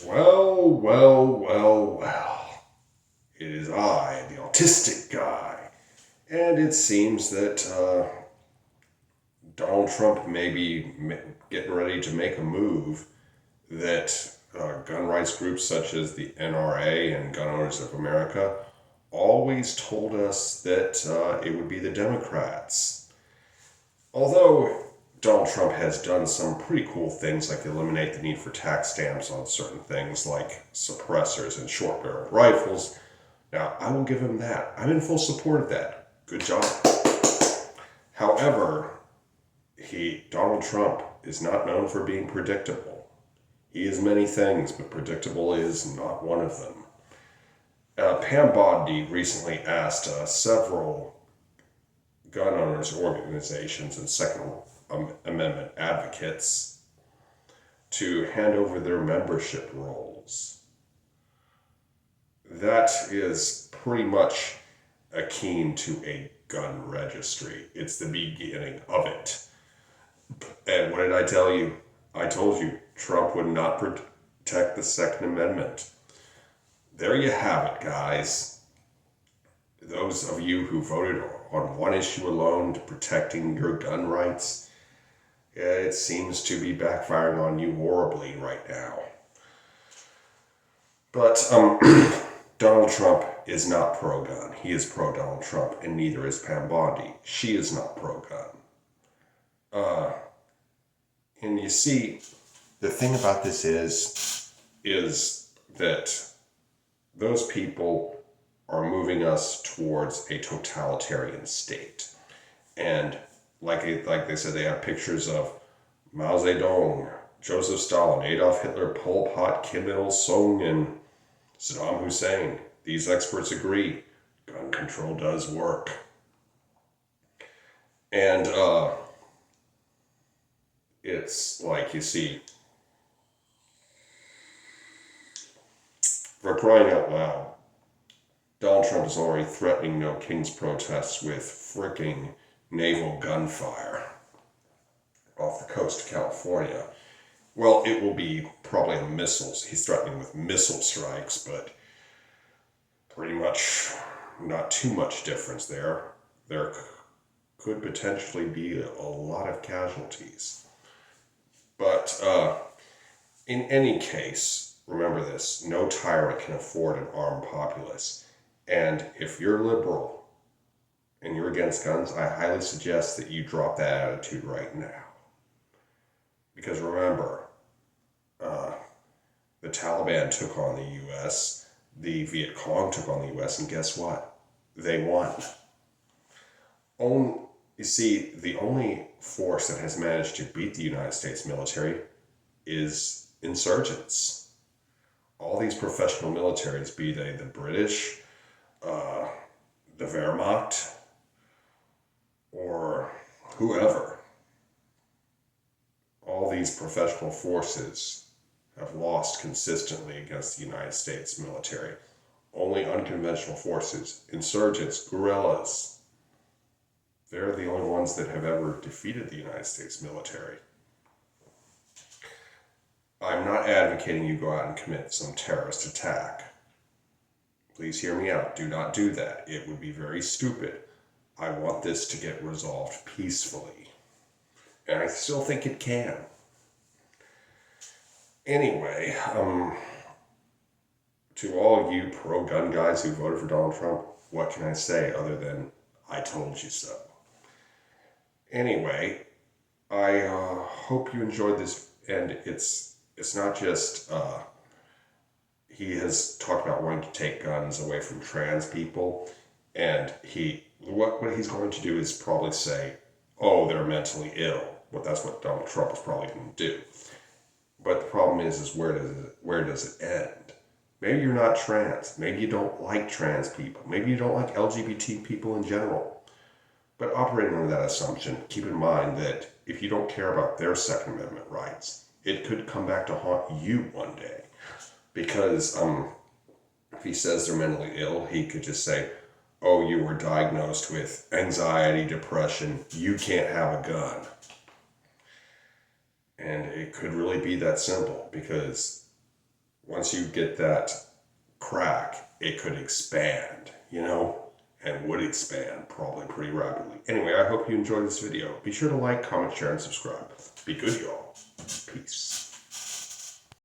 Well, well, well, well. It is I, the autistic guy. And it seems that Donald Trump may be getting ready to make a move that gun rights groups such as the NRA and Gun Owners of America always told us that it would be the Democrats. Although Donald Trump has done some pretty cool things like eliminate the need for tax stamps on certain things like suppressors and short barreled rifles. Now, I will give him that. I'm in full support of that. Good job. However, Donald Trump is not known for being predictable. He is many things, but predictable is not one of them. Pam Bondi recently asked several gun owners organizations and Second Amendment advocates to hand over their membership rolls. That is pretty much akin to a gun registry. It's the beginning of it. And what did I tell you? I told you Trump would not protect the Second Amendment. There you have it, guys. Those of you who voted on one issue alone to protecting your gun rights, it seems to be backfiring on you horribly right now. But Donald Trump is not pro-gun. He is pro-Donald Trump, and neither is Pam Bondi. She is not pro-gun. And you see, the thing about this is that those people are moving us towards a totalitarian state. And like they said, they have pictures of Mao Zedong, Joseph Stalin, Adolf Hitler, Pol Pot, Kim Il-sung, and Saddam Hussein. These experts agree gun control does work. And it's like, you see, for crying out loud, Donald Trump is already threatening no king's protests with fricking naval gunfire off the coast of California. Well, it will be probably missiles. He's threatening with missile strikes, but pretty much not too much difference there. There could potentially be a lot of casualties. But in any case, remember this, no tyrant can afford an armed populace. And if you're liberal and you're against guns, I highly suggest that you drop that attitude right now. Because remember, the Taliban took on the U.S., the Viet Cong took on the U.S., and guess what? They won. You see, the only force that has managed to beat the United States military is insurgents. All these professional militaries, be they the British, the Wehrmacht, or whoever, all these professional forces have lost consistently against the United States military. Only unconventional forces, insurgents, guerrillas, they're the only ones that have ever defeated the United States military. I'm not advocating you go out and commit some terrorist attack. Please hear me out. Do not do that. It would be very stupid. I want this to get resolved peacefully. And I still think it can. Anyway, to all you pro-gun guys who voted for Donald Trump, what can I say other than, I told you so. Anyway, I hope you enjoyed this, and it's not just, he has talked about wanting to take guns away from trans people, and what he's going to do is probably say, oh, they're mentally ill. Well, that's what Donald Trump is probably going to do. But the problem is where does it end? Maybe you're not trans. Maybe you don't like trans people. Maybe you don't like LGBT people in general. But operating under that assumption, keep in mind that if you don't care about their Second Amendment rights, it could come back to haunt you one day. Because if he says they're mentally ill, he could just say, oh, you were diagnosed with anxiety, depression, you can't have a gun. And it could really be that simple, because once you get that crack, it could expand, you know, and would expand probably pretty rapidly. Anyway, I hope you enjoyed this video. Be sure to like, comment, share, and subscribe. Be good, y'all. Peace.